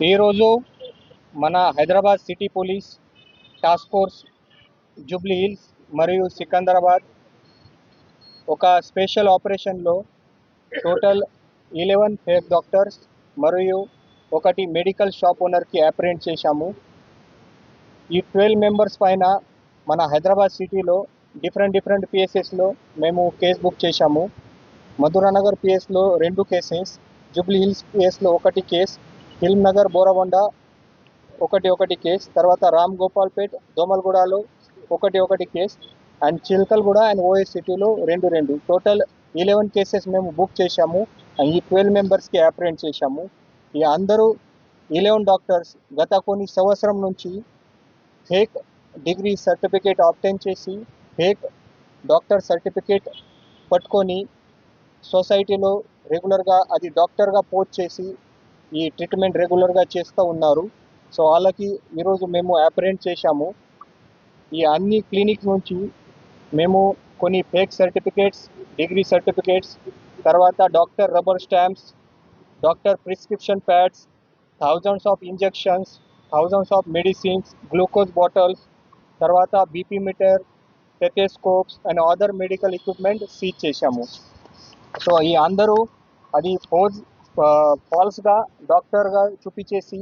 ఈరోజు మన Hyderabad city police task force Jubilee hills మరియు సికింద్రాబాద్ ఒక స్పెషల్ ఆపరేషన్లో టోటల్ 11 ఫేక్ డాక్టర్స్ మరియు ఒకటి మెడికల్ షాప్ ఓనర్కి అప్రెంట్ చేశాము. ఈ 12 మెంబర్స్ పైన మన హైదరాబాద్ సిటీలో డిఫరెంట్ పిఎస్ఎస్లో మేము కేసు బుక్ చేశాము. మధురానగర్ పిఎస్లో 2 కేసెస్, జూబ్లీ హిల్స్ పిఎస్లో 1 కేసు, ఫిల్మ్ నగర్ బోరబండ ఒకటి కేసు, తర్వాత రామ్ గోపాల్పేట్ దోమల్గూడలో ఒకటి case, and Chilkalguda and OS సిటీలో 2 టోటల్ 11 కేసెస్ మేము బుక్ చేశాము. ఈ 12 మెంబర్స్కి అప్రెంట్ చేశాము. ఈ అందరూ 11 డాక్టర్స్ గత కొన్ని సంవత్సరం నుంచి ఫేక్ డిగ్రీ సర్టిఫికేట్ ఆబ్టైన్ చేసి ఫేక్ డాక్టర్ సర్టిఫికేట్ పట్టుకొని సొసైటీలో రెగ్యులర్గా అది డాక్టర్గా పోస్ట్ చేసి ఈ ట్రీట్మెంట్ రెగ్యులర్గా చేస్తూ ఉన్నారు. సో వాళ్ళకి ఈరోజు మేము అప్రెంట్ చేశాము. ఈ అన్ని క్లినిక్స్ నుంచి మేము కొన్ని ఫేక్ సర్టిఫికేట్స్, డిగ్రీ సర్టిఫికేట్స్, తర్వాత doctor rubber stamps, doctor prescription pads, thousands of injections, thousands of medicines, glucose bottles, తర్వాత BP meter, stethoscopes and other medical equipment seize చేశాము. సో ఈ అందరూ అది ఫాల్స్గా డాక్టర్గా చూపించేసి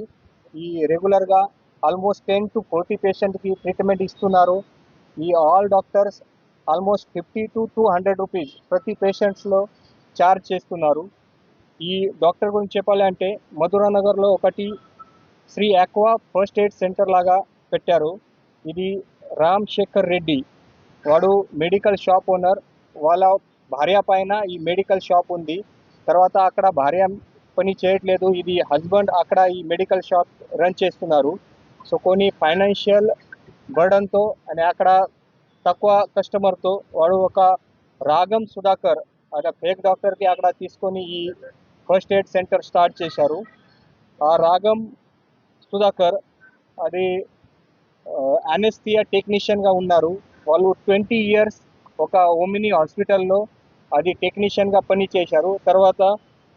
ఈ రెగ్యులర్గా ఆల్మోస్ట్ 10 to 40 పేషెంట్కి ట్రీట్మెంట్ ఇస్తున్నారు. ఈ all doctors almost 50 to 200 rupees ప్రతి పేషెంట్స్లో ఛార్జ్ చేస్తున్నారు. ఈ డాక్టర్ గురించి చెప్పాలంటే మధురానగర్లో ఒకటి Sri aqua first aid centre లాగా పెట్టారు. ఇది రామ్ శేఖర్ రెడ్డి, వాడు మెడికల్ షాప్ ఓనర్. వాళ్ళ భార్య పైన ఈ మెడికల్ షాప్ ఉంది. తర్వాత అక్కడ భార్య పని చేయట్లేదు, ఇది హస్బెండ్ అక్కడ ఈ మెడికల్ షాప్ రన్ చేస్తున్నారు. సో కొన్ని ఫైనాన్షియల్ బర్డన్తో అని అక్కడ తక్కువ కస్టమర్తో వాడు ఒక రాగం సుధాకర్ అక్కడ ఫేక్ డాక్టర్కి అక్కడ తీసుకొని ఈ ఫస్ట్ ఎయిడ్ సెంటర్ స్టార్ట్ చేశారు. ఆ రాగం సుధాకర్ అది అనెస్థియా టెక్నీషియన్గా ఉన్నారు. వాళ్ళు 20 years ఒక ఓమిని హాస్పిటల్లో అది టెక్నీషియన్గా పని చేశారు. తర్వాత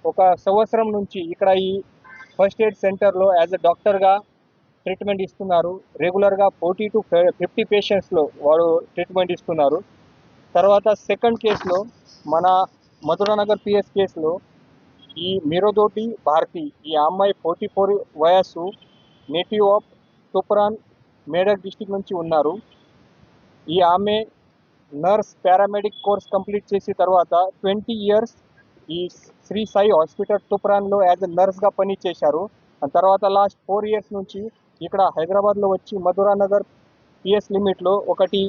ఒక సంవత్సరం నుంచి ఇక్కడ ఈ ఫస్ట్ ఎయిడ్ సెంటర్లో యాజ్ ఎ డాక్టర్గా ట్రీట్మెంట్ ఇస్తున్నారు. రెగ్యులర్గా 40 to 50 పేషెంట్స్లో వాడు ట్రీట్మెంట్ ఇస్తున్నారు. తర్వాత సెకండ్ కేసులో మన మధురానగర్ పిఎస్ కేసులో ఈ మిరోదోటి భారతి, ఈ అమ్మాయి 44 వయస్సు, native of Toopran Medak district నుంచి ఉన్నారు. ఈ ఆమె నర్స్ పారామెడిక్ కోర్స్ కంప్లీట్ చేసిన తర్వాత 20 years ఈ శ్రీ సాయి హాస్పిటల్ తుప్రాన్లో యాజ్ ఎ నర్స్గా పని చేశారు. తర్వాత లాస్ట్ 4 years నుంచి ఇక్కడ హైదరాబాద్లో వచ్చి మధురానగర్ పిఎస్ లిమిట్లో ఒకటి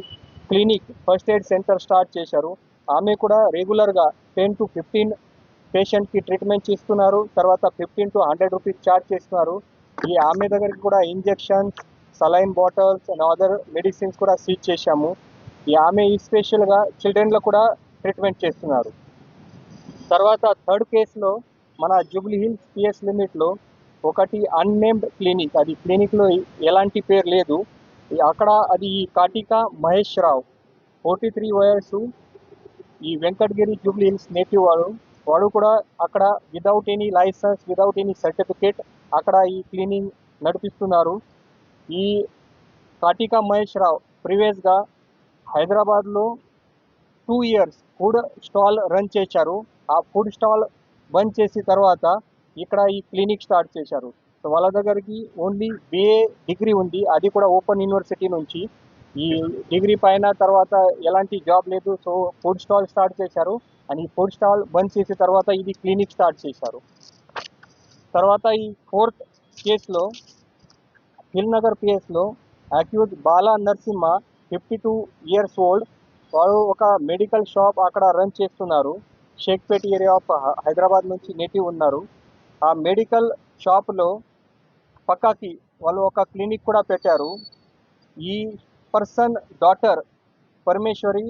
clinic first aid centre start చేశారు. ఆమె కూడా రెగ్యులర్గా 10 to 15 పేషెంట్కి ట్రీట్మెంట్ చేస్తున్నారు. తర్వాత 15 to 100 రూపీస్ ఛార్జ్ చేస్తున్నారు. ఈ ఆమె దగ్గరికి కూడా injections, saline bottles and other medicines కూడా సీజ్ చేశాము. ఈ ఆమె ఈ స్పెషల్గా చిల్డ్రన్లో కూడా ట్రీట్మెంట్ చేస్తున్నారు. తర్వాత థర్డ్ కేసులో మన జూబ్లీ హిల్స్ పిఎస్ లిమిట్లో ఒకటి అన్నేమ్డ్ క్లినిక్, అది క్లినిక్లో ఎలాంటి పేరు లేదు. అక్కడ అది కాటికా మహేష్ రావు, 43 వయస్సు, ఈ వెంకటగిరి జూబ్లీ హిల్స్ నేటివ్ వాడు కూడా అక్కడ without any licence, without any certificate అక్కడ ఈ క్లీనింగ్ నడిపిస్తున్నారు. ఈ కాటికా మహేష్ రావు ప్రీవియస్గా హైదరాబాద్లో 2 years ఫుడ్ స్టాల్ రన్ చేశారు. ఆ ఫుడ్ స్టాల్ బంద్ చేసిన తర్వాత ఇక్కడ ఈ క్లినిక్ స్టార్ట్ చేశారు. సో వాళ్ళ దగ్గరికి ఓన్లీ BA డిగ్రీ ఉంది, అది కూడా ఓపెన్ యూనివర్సిటీ నుంచి. ఈ డిగ్రీ పైన తర్వాత ఎలాంటి జాబ్ లేదు. సో ఫుడ్ స్టాల్ స్టార్ట్ చేశారు అండ్ ఈ ఫుడ్ స్టాల్ బంద్ చేసిన తర్వాత ఇది క్లినిక్ స్టార్ట్ చేశారు. తర్వాత ఈ ఫోర్త్ కేసులో ఫిల్మ్ నగర్ పిఎస్లో accused Bala Narasimha, 52 years old, వాడు ఒక మెడికల్ షాప్ అక్కడ రన్ చేస్తున్నారు. షేక్పేట్ ఏరియా ఆఫ్ హైదరాబాద్ నుంచి నేటివ్ ఉన్నారు. ఆ మెడికల్ షాప్లో పక్కకి వాళ్ళు ఒక క్లినిక్ కూడా పెట్టారు. ఈ person daughter Parameshwari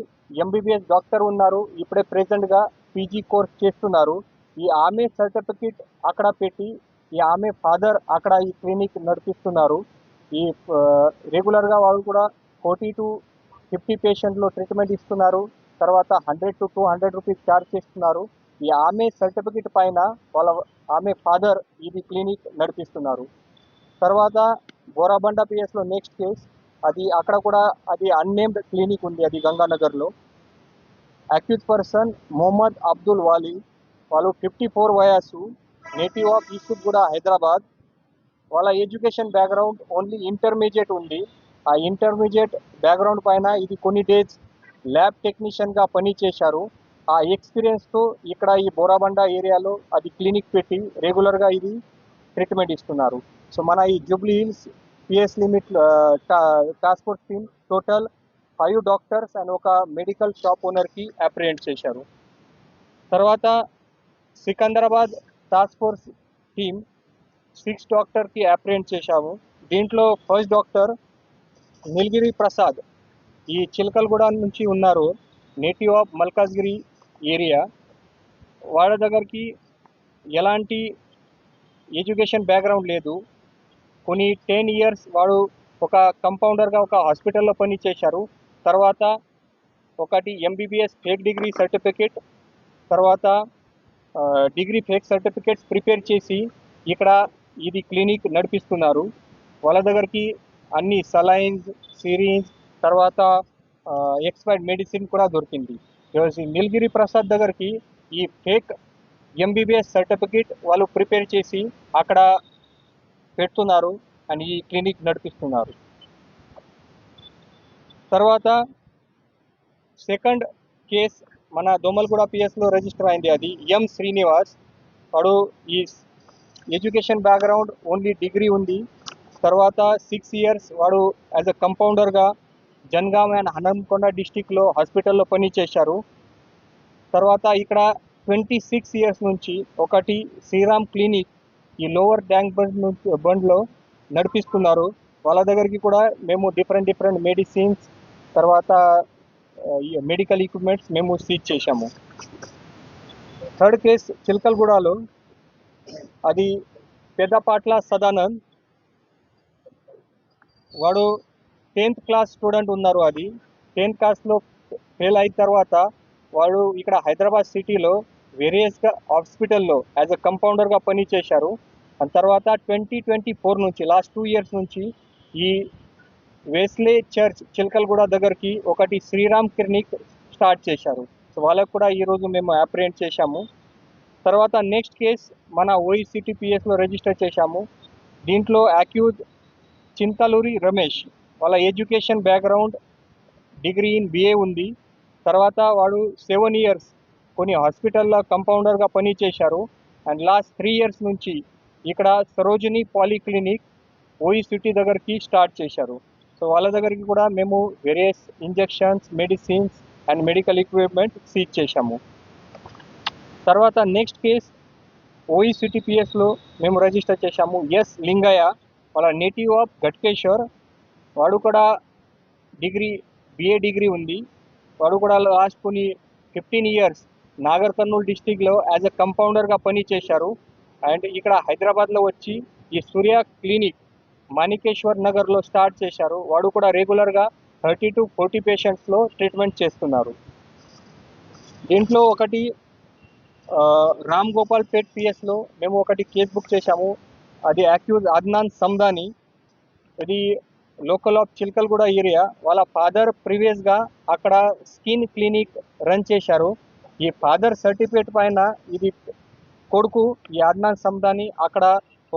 MBBS doctor ఉన్నారు, ఇప్పుడే ప్రెజెంట్గా PG కోర్స్ చేస్తున్నారు. ఈ ఆమె సర్టిఫికేట్ అక్కడ పెట్టి ఈ ఆమె ఫాదర్ అక్కడ ఈ క్లినిక్ నడిపిస్తున్నారు. ఈ రెగ్యులర్గా వాళ్ళు కూడా 40 to 50 పేషెంట్లో ట్రీట్మెంట్ ఇస్తున్నారు. తర్వాత 100 to 200 రూపీస్ ఛార్జ్ చేస్తున్నారు. ఈ ఆమె సర్టిఫికేట్ పైన ఆమె ఫాదర్ ఇది క్లినిక్ నడిపిస్తున్నారు. తర్వాత బోరాబండ పిఎస్లో నెక్స్ట్ కేస్, అది అక్కడ కూడా అది అన్నేమ్డ్ క్లినిక్ ఉంది, అది గంగానగర్లో. అక్యూజ్ పర్సన్ మొహమ్మద్ అబ్దుల్ వాలీ, వాళ్ళు 54 వయసు, నేటివ్ ఆఫ్ యూసుఫ్గూడ హైదరాబాద్. వాళ్ళ ఎడ్యుకేషన్ బ్యాక్గ్రౌండ్ ఓన్లీ ఇంటర్మీడియట్ ఉంది. ఆ ఇంటర్మీడియట్ బ్యాక్గ్రౌండ్ పైన ఇది కొన్ని డేస్ ల్యాబ్ టెక్నీషియన్గా పని చేశారు. ఆ ఎక్స్పీరియన్స్తో ఇక్కడ ఈ బోరాబండ ఏరియాలో అది క్లినిక్ పెట్టి రెగ్యులర్గా ఇది ట్రీట్మెంట్ ఇస్తున్నారు. సో మన ఈ Jubilee hills PS limit task force team total 5 doctors and ఒక మెడికల్ షాప్ ఓనర్కి అప్రిహెండ్ చేశారు. తర్వాత సికింద్రాబాద్ టాస్క్ ఫోర్స్ టీమ్ 6 డాక్టర్కి అప్రిహెండ్ చేశాము. దీంట్లో ఫస్ట్ డాక్టర్ నీలగిరి ప్రసాద్, ఈ చిలకలగూడ నుంచి ఉన్నారు, నేటివ్ ఆఫ్ మల్కాజ్గిరి ఏరియా. వాళ్ళ దగ్గరికి ఎలాంటి ఎడ్యుకేషన్ బ్యాక్గ్రౌండ్ లేదు. కొన్ని 10 ఇయర్స్ వాడు ఒక కంపౌండర్గా ఒక హాస్పిటల్లో పని చేశారు. తర్వాత ఒకటి ఎంబీబీఎస్ ఫేక్ డిగ్రీ సర్టిఫికేట్, తర్వాత డిగ్రీ ఫేక్ సర్టిఫికేట్స్ ప్రిపేర్ చేసి ఇక్కడ ఇది క్లినిక్ నడిపిస్తున్నారు. వాళ్ళ దగ్గరికి అన్ని సలైన్స్, సిరీన్స్, తర్వాత ఎక్స్పైర్డ్ మెడిసిన్ కూడా దొరికింది. నీలగిరి ప్రసాద్ దగ్గరికి ఈ ఫేక్ ఎంబీబీఎస్ సర్టిఫికేట్ వాళ్ళు ప్రిపేర్ చేసి అక్కడ పెడుతున్నారు అని ఈ క్లినిక్ నడిపిస్తున్నారు. తర్వాత సెకండ్ కేస్ మన దోమల్గూడ పిఎస్లో రిజిస్టర్ అయింది, అది ఎం శ్రీనివాస్. వాడు ఈ ఎడ్యుకేషన్ బ్యాక్గ్రౌండ్ ఓన్లీ డిగ్రీ ఉంది. తర్వాత 6 ఇయర్స్ వాడు యాజ్ అ కంపౌండర్గా జన్గాం అండ్ హనంకొండ డిస్టిక్లో హాస్పిటల్లో పని చేశారు. తర్వాత ఇక్కడ 26 ఇయర్స్ నుంచి ఒకటి శ్రీరామ్ క్లినిక్ ఈ లోవర్ ట్యాంక్ బండ్లో నడిపిస్తున్నారు. వాళ్ళ దగ్గరికి కూడా మేము డిఫరెంట్ మెడిసిన్స్, తర్వాత మెడికల్ ఎక్విప్మెంట్స్ మేము సీజ్ చేశాము. థర్డ్ కేస్ చిలకలగూడలో, అది పెద్దపాట్ల సదానంద్. వాడు 10th క్లాస్ స్టూడెంట్ ఉన్నారు. అది 10th క్లాస్లో ఫెయిల్ అయిన తర్వాత వాడు ఇక్కడ హైదరాబాద్ సిటీలో వేరియస్గా హాస్పిటల్లో యాజ్ అ కంపౌండర్గా పని చేశారు. అండ్ తర్వాత 2024 నుంచి లాస్ట్ 2 ఇయర్స్ నుంచి ఈ వెస్లే చర్చ్ చిలకలగూడ దగ్గరికి ఒకటి శ్రీరామ్ క్లినిక్ స్టార్ట్ చేశారు. సో వాళ్ళకు కూడా ఈరోజు మేము అప్రిహెండ్ చేశాము. తర్వాత నెక్స్ట్ కేస్ మన ఓఈసిటీపీఎస్లో రిజిస్టర్ చేశాము. దీంట్లో అక్యూజ్ చింతలూరి రమేష్. వాళ్ళ education background degree in BA ఉంది. తర్వాత వాడు 7 ఇయర్స్ కొన్ని హాస్పిటల్లో కంపౌండర్గా పని చేశారు. అండ్ లాస్ట్ 3 ఇయర్స్ నుంచి ఇక్కడ సరోజిని పాలీక్లినిక్ ఓఈసిటీ దగ్గరికి స్టార్ట్ చేశారు. సో వాళ్ళ దగ్గరికి కూడా మేము various injections, medicines and medical equipment seize చేశాము. తర్వాత నెక్స్ట్ కేస్ ఓఈసిటీపీఎస్లో మేము రిజిస్టర్ చేశాము ఎస్ లింగయ్య. వాళ్ళ నేటివ్ ఆఫ్ ఘట్కేశ్వర్. వాడు కూడా బిఏ డిగ్రీ ఉంది. వాడు కూడా లాస్ట్ కొన్ని 15 ఇయర్స్ నాగర్ కర్నూలు డిస్టిక్లో యాజ్ అ కంపౌండర్గా పని చేశారు. అండ్ ఇక్కడ హైదరాబాద్లో వచ్చి ఈ సూర్య క్లినిక్ మాణికేశ్వర్ నగర్లో స్టార్ట్ చేశారు. వాడు కూడా రెగ్యులర్గా 30 to 40 పేషెంట్స్లో ట్రీట్మెంట్ చేస్తున్నారు. దీంట్లో ఒకటి రామ్ గోపాల్ పేట్ పిఎస్లో మేము ఒకటి కేస్ బుక్ చేశాము. అది అక్యూజ్ అద్నాన్ సందాని. ఇది లోకల్ ఆఫ్ చిలకలగూడ ఏరియా. వాళ్ళ ఫాదర్ ప్రీవియస్గా అక్కడ స్కిన్ క్లినిక్ రన్ చేశారు. ఈ ఫాదర్ సర్టిఫికేట్ పైన ఇది కొడుకు ఈ అద్నాన్ సందాని అక్కడ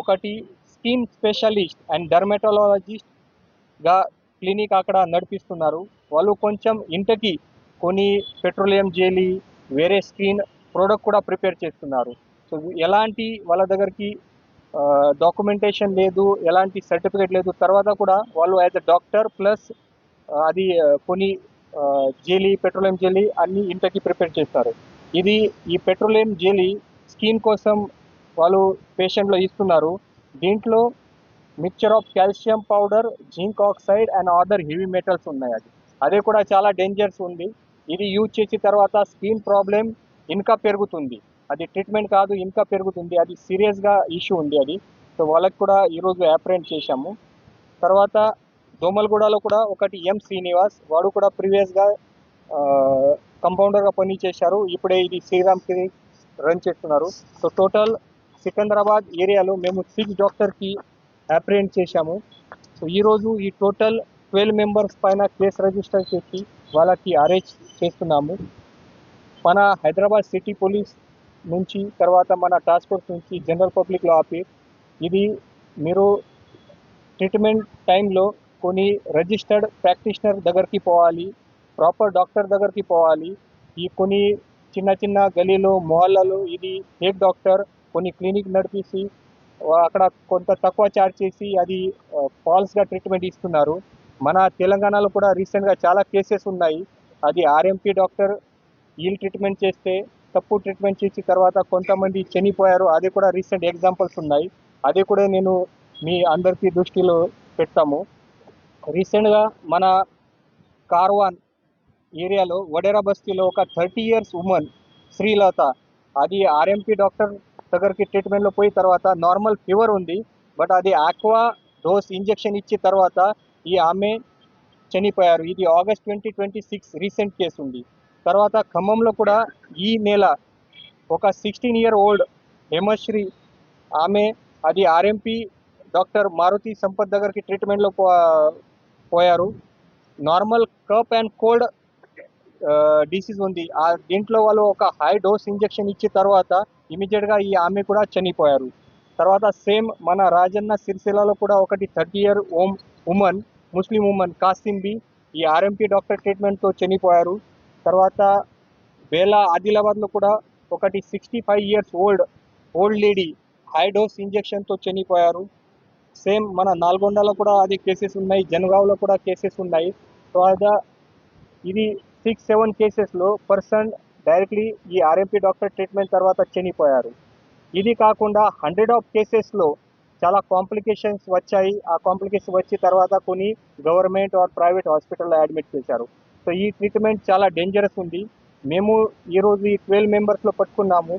ఒకటి స్కిన్ స్పెషలిస్ట్ అండ్ డర్మటాలజిస్ట్గా క్లినిక్ అక్కడ నడిపిస్తున్నారు. వాళ్ళు కొంచెం ఇంటికి కొన్ని పెట్రోలియం జెలీ, వేరే స్కిన్ ప్రోడక్ట్ కూడా ప్రిపేర్ చేస్తున్నారు. సో ఎలాంటి వాళ్ళ దగ్గరికి డాక్యుమెంటేషన్ లేదు, ఎలాంటి సర్టిఫికేట్ లేదు. తర్వాత కూడా వాళ్ళు యాజ్ అ డాక్టర్ ప్లస్ అది కొన్ని జెలీ, పెట్రోలియం జెలీ అన్ని ఇంటికి ప్రిపేర్ చేస్తారు. ఈ పెట్రోలియం జెలీ స్కిన్ కోసం వాళ్ళు పేషెంట్లో ఇస్తున్నారు. దీంట్లో mixture of calcium powder, zinc oxide and other heavy metals ఉన్నాయి. అదే కూడా చాలా డేంజర్స్ ఉంది. ఇది యూజ్ చేసిన తర్వాత స్కిన్ ప్రాబ్లం ఇంకా పెరుగుతుంది. అది ట్రీట్మెంట్ కాదు, ఇంకా పెరుగుతుంది. అది సీరియస్గా ఇష్యూ ఉంది అది. సో వాళ్ళకి కూడా ఈరోజు అప్రిహెండ్ చేశాము. తర్వాత దోమల్గూడలో కూడా ఒకటి ఎం శ్రీనివాస్. వాడు కూడా ప్రీవియస్గా కంపౌండర్గా పని చేశారు. ఇప్పుడే ఇది శ్రీరామ్ క్లినిక్ రన్ చేస్తున్నారు. సో టోటల్ సికింద్రాబాద్ ఏరియాలో మేము 6 డాక్టర్కి అప్రిహెండ్ చేశాము. సో ఈరోజు ఈ టోటల్ 12 మెంబర్స్ పైన కేసు రిజిస్టర్ చేసి వాళ్ళకి అరెస్ట్ చేస్తున్నాము. మన హైదరాబాద్ సిటీ పోలీస్ నుంచి, తర్వాత మన టాస్క్ ఫోర్స్ నుంచి జనరల్ పబ్లిక్లో ఆపి, ఇది మీరు ట్రీట్మెంట్ టైంలో కొన్ని రిజిస్టర్డ్ ప్రాక్టీషనర్ దగ్గరికి పోవాలి, ప్రాపర్ డాక్టర్ దగ్గరికి పోవాలి. ఈ కొన్ని చిన్న చిన్న గలీలో మొహల్లలో ఇది ఫేక్ డాక్టర్ కొన్ని క్లినిక్ నడిపేసి అక్కడ కొంత తక్కువ ఛార్జ్ చేసి అది ఫాల్స్గా ట్రీట్మెంట్ ఇస్తున్నారు. మన తెలంగాణలో కూడా రీసెంట్గా చాలా కేసెస్ ఉన్నాయి. అది ఆర్ఎంపీ డాక్టర్ వీళ్ళు ట్రీట్మెంట్ చేస్తే తప్పు ట్రీట్మెంట్ చేసి తర్వాత కొంతమంది చనిపోయారు. అది కూడా రీసెంట్ ఎగ్జాంపుల్స్ ఉన్నాయి. అది కూడా నేను మీ అందరికీ దృష్టిలో పెడతాము. రీసెంట్గా మన కార్వాన్ ఏరియాలో వడేరా బస్తీలో ఒక 30 years ఉమెన్ శ్రీలత, అది ఆర్ఎంపీ డాక్టర్ దగ్గరికి ట్రీట్మెంట్లో పోయి తర్వాత నార్మల్ ఫీవర్ ఉంది, బట్ అది ఆక్వా డోస్ ఇంజెక్షన్ ఇచ్చిన తర్వాత ఈ ఆమె చనిపోయారు. ఇది August 2026 రీసెంట్ కేసు ఉంది. తర్వాత ఖమ్మంలో కూడా ఈ నెల ఒక 16-year-old హేమశ్రీ, ఆమె అది ఆర్ఎంపీ డాక్టర్ మారుతి సంపత్ దగ్గరికి ట్రీట్మెంట్లో పోయారు. Normal cup and cold disease ఉంది. దీంట్లో వాళ్ళు ఒక హై డోస్ ఇంజెక్షన్ ఇచ్చిన తర్వాత ఇమీడియట్గా ఈ ఆమె కూడా చనిపోయారు. తర్వాత సేమ్ మన రాజన్న సిరిసిల్లలో కూడా ఒకటి 30-year ఉమెన్, ముస్లిం ఉమెన్ కాసింబి, ఈ ఆర్ఎంపీ డాక్టర్ ట్రీట్మెంట్తో చనిపోయారు. తర్వాత బేలా ఆదిలాబాద్లో కూడా ఒకటి 65 years old lady high dose ఇంజెక్షన్తో చనిపోయారు. సేమ్ మన నల్గొండలో కూడా అది కేసెస్ ఉన్నాయి, జనగావ్లో కూడా కేసెస్ ఉన్నాయి. తర్వాత ఇది 6-7 కేసెస్లో పర్సన్ డైరెక్ట్లీ ఈ ఆర్ఎంపీ డాక్టర్ ట్రీట్మెంట్ తర్వాత చనిపోయారు. ఇది కాకుండా 100 of కేసెస్లో చాలా కాంప్లికేషన్స్ వచ్చాయి. ఆ కాంప్లికేషన్ వచ్చిన తర్వాత కొన్ని గవర్నమెంట్ ఆర్ ప్రైవేట్ హాస్పిటల్లో అడ్మిట్ చేశారు. సో ఈ ట్రీట్మెంట్ చాలా డేంజరస్ ఉంది. మేము ఈరోజు ఈ 12 మెంబర్స్లో పట్టుకున్నాము.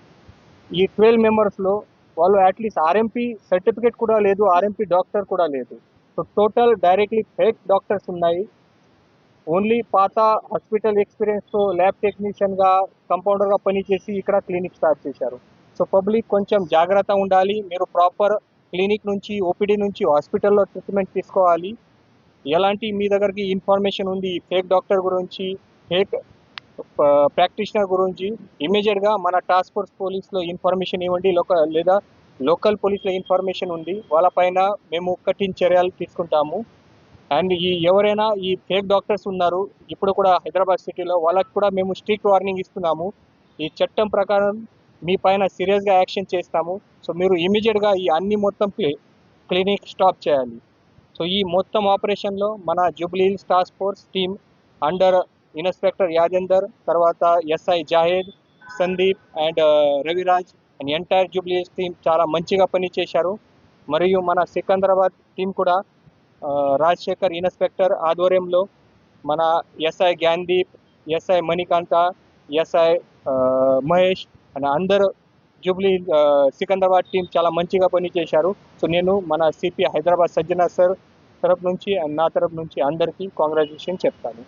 ఈ 12 మెంబర్స్లో వాళ్ళు అట్లీస్ట్ ఆర్ఎంపీ సర్టిఫికేట్ కూడా లేదు, ఆర్ఎంపీ డాక్టర్ కూడా లేదు. So total directly fake doctors ఉన్నాయి. ఓన్లీ పాత హాస్పిటల్ ఎక్స్పీరియన్స్తో ల్యాబ్ టెక్నీషియన్గా, కంపౌండర్గా పనిచేసి ఇక్కడ క్లినిక్ స్టార్ట్ చేశారు. సో పబ్లిక్ కొంచెం జాగ్రత్త ఉండాలి. మీరు ప్రాపర్ క్లినిక్ నుంచి, ఓపీడీ నుంచి హాస్పిటల్లో ట్రీట్మెంట్ తీసుకోవాలి. ఎలాంటి మీ దగ్గరికి ఇన్ఫర్మేషన్ ఉంది ఫేక్ డాక్టర్ గురించి, ఫేక్ ప్రాక్టీషనర్ గురించి, ఇమీడియట్గా మన టాస్క్ ఫోర్స్ పోలీస్లో ఇన్ఫర్మేషన్ ఇవ్వండి. లేదా లోకల్ పోలీస్లో ఇన్ఫర్మేషన్ ఉంది, వాళ్ళపైన మేము కఠిన చర్యలు తీసుకుంటాము. అండ్ ఎవరైనా ఈ ఫేక్ డాక్టర్స్ ఉన్నారు ఇప్పుడు కూడా హైదరాబాద్ సిటీలో, వాళ్ళకి కూడా మేము స్ట్రిక్ట్ వార్నింగ్ ఇస్తున్నాము. ఈ చట్టం ప్రకారం మీ పైన సీరియస్గా యాక్షన్ చేస్తాము. సో మీరు ఇమీడియట్గా ఈ అన్ని మొత్తం క్లినిక్ స్టాప్ చేయాలి. సో ఈ మొత్తం ఆపరేషన్లో మన Jubilee Hills task force team under inspector Yajender, తర్వాత SI Zahed, Sandeep and Raviraj and entire Jubilee Hills team చాలా మంచిగా పనిచేశారు. మరియు మన సికింద్రాబాద్ టీం కూడా రాజశేఖర్ ఇన్స్పెక్టర్ ఆధ్వర్యంలో మన SI Gyandeep, SI Manikanta, SI Mahesh and అందరు జూబ్లీ సికింద్రాబాద్ టీం చాలా మంచిగా పనిచేశారు. సో నేను మన సిపి హైదరాబాద్ సజ్జనా సార్ తరపు నుంచి అండ్ నా తరపు నుంచి అందరికీ కాంగ్రాచులేషన్ చెప్తాను.